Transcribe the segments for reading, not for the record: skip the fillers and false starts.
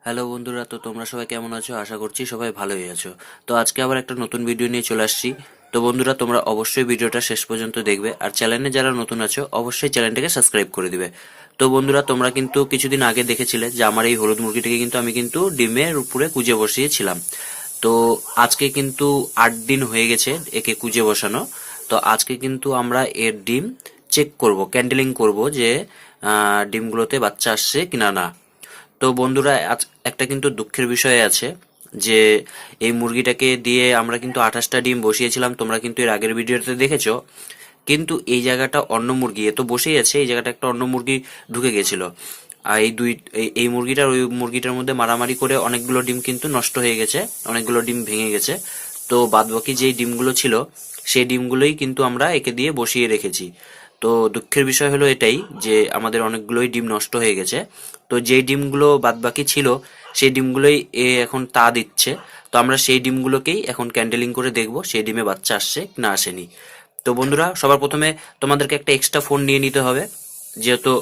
Hello বন্ধুরা, তো তোমরা সবাই কেমন আছো? আশা করছি সবাই ভালোই আছো। তো আজকে আবার একটা নতুন ভিডিও নিয়ে চলে আসছি। তো বন্ধুরা, তোমরা অবশ্যই ভিডিওটা শেষ পর্যন্ত দেখবে, আর চ্যানেলে যারা নতুন আছো অবশ্যই চ্যানেলটাকে সাবস্ক্রাইব করে দিবে। তো বন্ধুরা, তোমরা কিন্তু কিছুদিন আগে দেখেছিলে যে আমার এই হলুদ মুরগিটাকে কিন্তু আমি কিন্তু ডিমের উপরে কুজে বসিয়েছিলাম। তো আজকে কিন্তু 8 দিন হয়ে গেছে একে কুজে বসানো। তো আজকে কিন্তু আমরা এর ডিম চেক করব, ক্যান্ডেলিং করব যে ডিমগুলোতে বাচ্চা আসছে কিনা না। তো বন্ধুরা, আজ একটা কিন্তু দুঃখের বিষয় আছে যে এই মুরগিটাকে দিয়ে আমরা কিন্তু 28টা ডিম বসিয়েছিলাম, তোমরা কিন্তু এর আগের ভিডিওতে দেখেছো। কিন্তু এই জায়গাটা অন্য মুরগি, এ তো বসেই আছে, এই জায়গাটা একটা অন্য মুরগি ঢুকে গেছিল। আর এই মুরগিটার ওই মুরগিটার মধ্যে মারামারি করে অনেকগুলো ডিম কিন্তু নষ্ট হয়ে গেছে, অনেকগুলো ডিম ভেঙে গেছে। তো বাদবাকি যেই ডিমগুলো ছিল সেই ডিমগুলোই কিন্তু আমরা একে দিয়ে বসিয়ে রেখেছি। তো দুঃখের বিষয় হলো এটাই যে আমাদের অনেকগুলোই ডিম নষ্ট হয়ে গেছে। তো যেই ডিমগুলো বাদবাকি ছিল সেই ডিমগুলোই এ এখন তা দিচ্ছে। তো আমরা সেই ডিমগুলোকেই এখন ক্যান্ডেলিং করে দেখব সেই ডিমে বাচ্চা আসছে না আসেনি। তো বন্ধুরা, সবার প্রথমে তোমাদেরকে একটা এক্সট্রা ফোন নিয়ে নিতে হবে, যেহেতু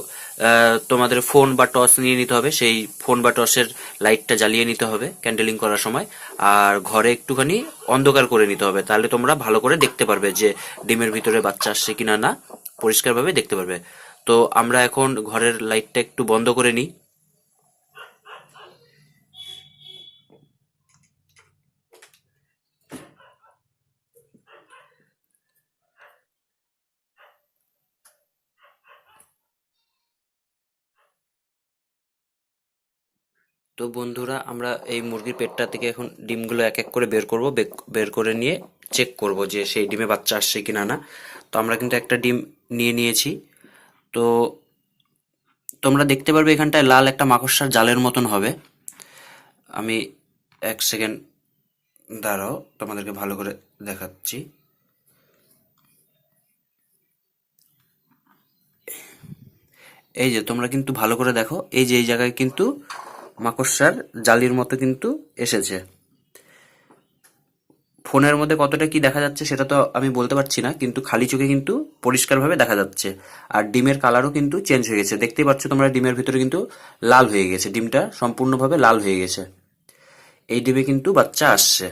তোমাদের ফোন বা টর্চ নিয়ে নিতে হবে। সেই ফোন বা টর্চের লাইটটা জ্বালিয়ে নিতে হবে ক্যান্ডেলিং করার সময়। আর ঘরে একটুখানি অন্ধকার করে নিতে হবে, তাহলে তোমরা ভালো করে দেখতে পারবে যে ডিমের ভিতরে বাচ্চা আসছে কিনা না, পরিষ্কারভাবে দেখতে পারবে। তো আমরা এখন ঘরের লাইটটা একটু বন্ধ করে নিই। তো বন্ধুরা, আমরা এই মুরগির পেটটা থেকে এখন ডিমগুলো এক এক করে বের করব, বের করে নিয়ে চেক করব যে সেই ডিমে বাচ্চা আসছে কিনা না। তো আমরা কিন্তু একটা ডিম নিয়ে নিয়েছি। তো তোমরা দেখতে পারবে এখানটায় লাল একটা মাকড়সার জালের মতন হবে। আমি এক সেকেন্ড দাঁড়াও, তোমাদেরকে ভালো করে দেখাচ্ছি। এই যে তোমরা কিন্তু ভালো করে দেখো, এই যে এই জায়গায় কিন্তু মাকড়সার জালির মতো কিন্তু এসেছে। ফোনের মধ্যে কতটা কি দেখা যাচ্ছে সেটা তো আমি বলতে পারছি না, কিন্তু খালি চোখে কিন্তু পরিষ্কারভাবে দেখা যাচ্ছে। আর ডিমের কালারও কিন্তু চেঞ্জ হয়ে গেছে, দেখতেই পাচ্ছ তোমরা, ডিমের ভিতরে কিন্তু লাল হয়ে গেছে, ডিমটা সম্পূর্ণভাবে লাল হয়ে গেছে। এই ডিমে কিন্তু বাচ্চা আসছে।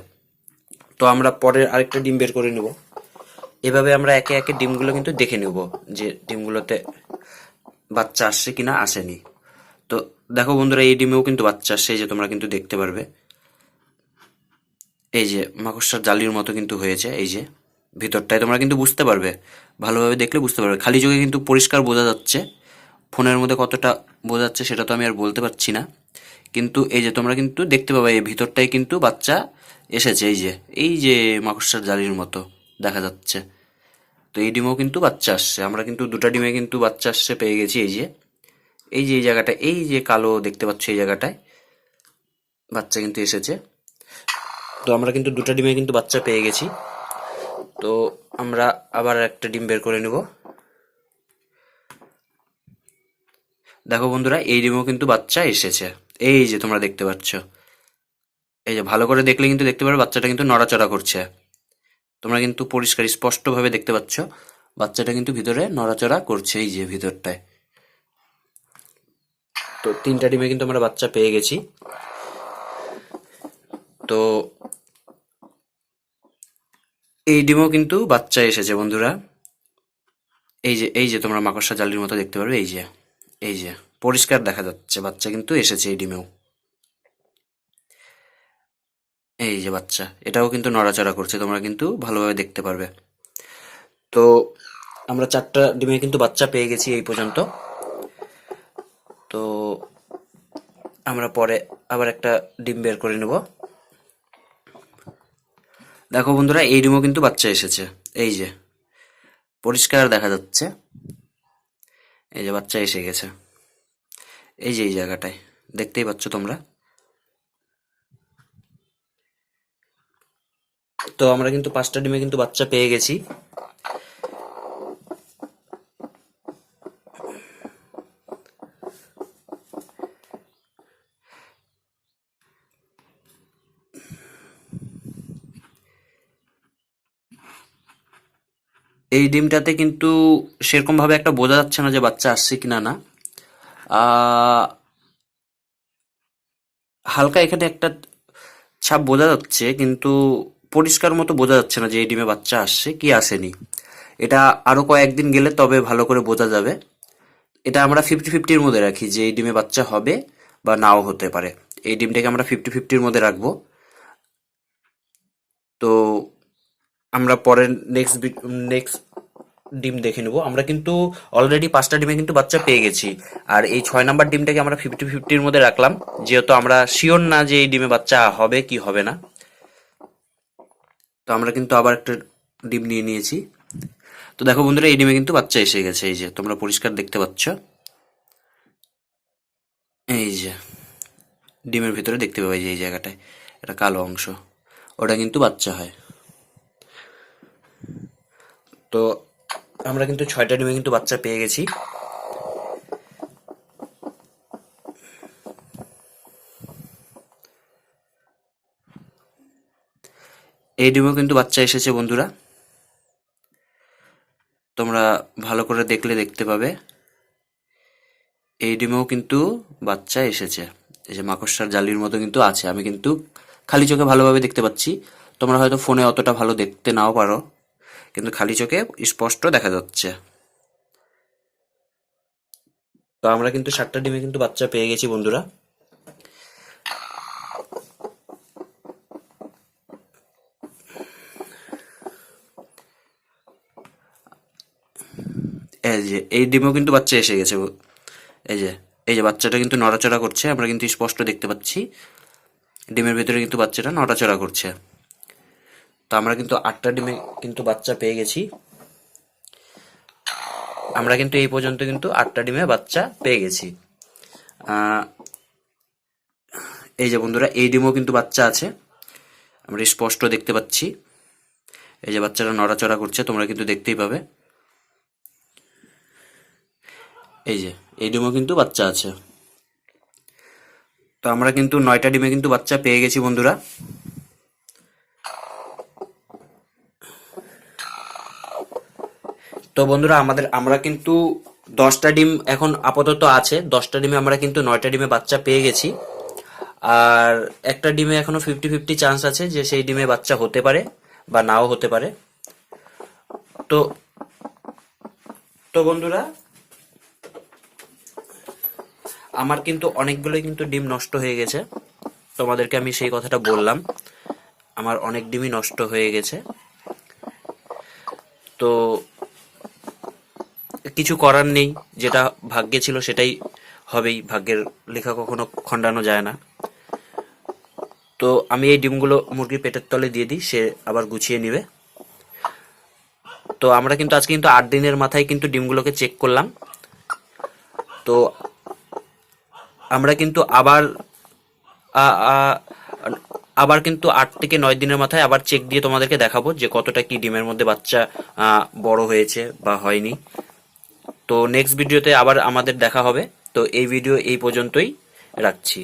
তো আমরা পরের আরেকটা ডিম বের করে নেব। এভাবে আমরা একে একে ডিমগুলো কিন্তু দেখে নেব যে ডিমগুলোতে বাচ্চা আসছে কিনা আসেনি। তো দেখো বন্ধুরা, এই ডিমেও কিন্তু বাচ্চা আসছে, এই যে তোমরা কিন্তু দেখতে পারবে। এই যে মাকড়সার জালির মতো কিন্তু হয়েছে, এই যে ভিতরটায় তোমরা কিন্তু বুঝতে পারবে, ভালোভাবে দেখলে বুঝতে পারবে, খালি চোখে কিন্তু পরিষ্কার বোঝা যাচ্ছে। ফোনের মধ্যে কতটা বোঝা যাচ্ছে সেটা তো আমি আর বলতে পারছি না, কিন্তু এই যে তোমরা কিন্তু দেখতে পাবে এই ভিতরটায় কিন্তু বাচ্চা এসেছে। এই যে মাকড়সার জালির মতো দেখা যাচ্ছে। তো এই ডিমেও কিন্তু বাচ্চা আসছে, আমরা কিন্তু দুটা ডিমে কিন্তু বাচ্চা আসছে পেয়ে গেছি। এই যে এই জায়গাটা, এই যে কালো দেখতে পাচ্ছ, এই জায়গাটায় বাচ্চা কিন্তু এসেছে। তো আমরা কিন্তু দুটা ডিমে কিন্তু বাচ্চা পেয়ে গেছি। তো আমরা আবার একটা ডিম বের করে নেব। দেখো বন্ধুরা, এই ডিমেও কিন্তু বাচ্চা এসেছে, এই যে তোমরা দেখতে পাচ্ছ। এই যে ভালো করে দেখলে কিন্তু দেখতে পারবে বাচ্চাটা কিন্তু নড়াচড়া করছে। তোমরা কিন্তু পরিষ্কার স্পষ্টভাবে দেখতে পাচ্ছ বাচ্চাটা কিন্তু ভিতরে নড়াচড়া করছে, এই যে ভিতরটায়। তো তিনটা ডিমে কিন্তু আমরা বাচ্চা পেয়ে গেছি। তো এই ডিমও কিন্তু বাচ্চা এসেছে বন্ধুরা। এই যে তোমরা মাকড়সা জালির মতো দেখতে পারবে, এই যে পরিষ্কার দেখা যাচ্ছে বাচ্চা কিন্তু এসেছে এই ডিমেও। এই যে বাচ্চা, এটাও কিন্তু নড়াচড়া করছে, তোমরা কিন্তু ভালোভাবে দেখতে পারবে। তো আমরা চারটা ডিমে কিন্তু বাচ্চা পেয়ে গেছি এই পর্যন্ত। তো আমরা পরে আবার একটা ডিম বের করে নেব। দেখো বন্ধুরা, এই ডিমও কিন্তু বাচ্চা এসেছে, এই যে পরিষ্কার দেখা যাচ্ছে। এই যে বাচ্চা এসে গেছে, এই যে এই জায়গাটায় দেখতেই পাচ্ছ তোমরা। তো আমরা কিন্তু পাঁচটা ডিমে কিন্তু বাচ্চা পেয়ে গেছি। এই ডিমটাতে কিন্তু সেরকম ভাবে একটা বোঝা যাচ্ছে না যে বাচ্চা আসছে কিনা না। আহ, হালকা এখানে একটা ছাপ বোঝা যাচ্ছে, কিন্তু পরিষ্কার মতো বোঝা যাচ্ছে না যে এই ডিমে বাচ্চা আসছে কি আসেনি। এটা আরো কয়েকদিন গেলে তবে ভালো করে বোঝা যাবে। এটা আমরা 50-50-র মধ্যে রাখি যে এই ডিমে বাচ্চা হবে বা নাও হতে পারে। এই ডিমটাকে আমরা 50-50-র মধ্যে রাখবো। তো আমরা পরের নেক্সট ডিম দেখে নেবো। আমরা কিন্তু অলরেডি 5টা ডিমে কিন্তু বাচ্চা পেয়ে গেছি, আর এই 6 নাম্বার ডিমটাকে আমরা 50-50-র মধ্যে রাখলাম, যেহেতু আমরা শিওর না যে এই ডিমে বাচ্চা হবে কি হবে না। তো আমরা কিন্তু আবার একটা ডিম নিয়ে নিয়েছি। তো দেখো বন্ধুরা, এই ডিমে কিন্তু বাচ্চা এসে গেছে, এই যে তোমরা পরিষ্কার দেখতে পাচ্ছ। এই যে ডিমের ভিতরে দেখতে পাবে যে এই জায়গাটায় একটা কালো অংশ, ওটা কিন্তু বাচ্চা হয়। তো আমরা কিন্তু 6টা ডিমে কিন্তু বাচ্চা পেয়ে গেছি। এই ডিমেও কিন্তু বাচ্চা এসেছে বন্ধুরা, তোমরা ভালো করে দেখলে দেখতে পাবে এই ডিমেও কিন্তু বাচ্চা এসেছে। এই যে মাকড়সার জালির মতো কিন্তু আছে, আমি কিন্তু খালি চোখে ভালোভাবে দেখতে পাচ্ছি। তোমরা হয়তো ফোনে অতটা ভালো দেখতে নাও পারো, কিন্তু খালি চোখে স্পষ্ট দেখা যাচ্ছে। তো আমরা কিন্তু 7টা ডিমে কিন্তু বাচ্চা পেয়ে গেছি বন্ধুরা। এই যে এই ডিমেও কিন্তু বাচ্চা এসে গেছে। এই যে এই যে বাচ্চাটা কিন্তু নড়াচড়া করছে, আমরা কিন্তু স্পষ্ট দেখতে পাচ্ছি ডিমের ভিতরে কিন্তু বাচ্চাটা নড়াচড়া করছে। তো আমরা কিন্তু 8টা ডিমে কিন্তু বাচ্চা পেয়ে গেছি। আমরা কিন্তু এই পর্যন্ত কিন্তু 8টা ডিমে বাচ্চা পেয়ে গেছি। এই যে বন্ধুরা, এই ডিমেও কিন্তু বাচ্চা আছে, আমরা স্পষ্ট দেখতে পাচ্ছি। এই যে বাচ্চাটা নড়াচড়া করছে, তোমরা কিন্তু দেখতেই পাবে। এই যে এই ডিমেও কিন্তু বাচ্চা আছে। তো আমরা কিন্তু 9টা ডিমে কিন্তু বাচ্চা পেয়ে গেছি বন্ধুরা। তো বন্ধুরা, আমরা কিন্তু 10টা ডিম এখন আপাতত আছে। 10টা ডিমে আমরা কিন্তু 9টা ডিমে বাচ্চা পেয়ে গেছি, আর একটা ডিমে এখনো 50-50 চান্স আছে যে সেই ডিমে বাচ্চা হতে পারে বা নাও হতে পারে। তো তো বন্ধুরা, আমার কিন্তু অনেকগুলোই কিন্তু ডিম নষ্ট হয়ে গেছে, তোমাদেরকে আমি সেই কথাটা বললাম। আমার অনেক ডিমই নষ্ট হয়ে গেছে। তো কিছু করার নেই, যেটা ভাগ্যে ছিল সেটাই হবেই, ভাগ্যের লেখা কখনো খণ্ডানো যায় না। তো আমি এই ডিমগুলো মুরগির পেটের তলে দিয়ে দিই, সে আবার গুছিয়ে নিবে। তো আমরা কিন্তু আজকে কিন্তু 8 দিনের মাথায় কিন্তু ডিমগুলোকে চেক করলাম। তো আমরা কিন্তু আবার কিন্তু 8 থেকে 9 দিনের মাথায় আবার চেক দিয়ে তোমাদেরকে দেখাবো যে কতটা কি ডিমের মধ্যে বাচ্চা বড় হয়েছে বা হয়নি। তো নেক্সট ভিডিওতে আবার আমাদের দেখা হবে। তো এই ভিডিও এই পর্যন্তই রাখছি।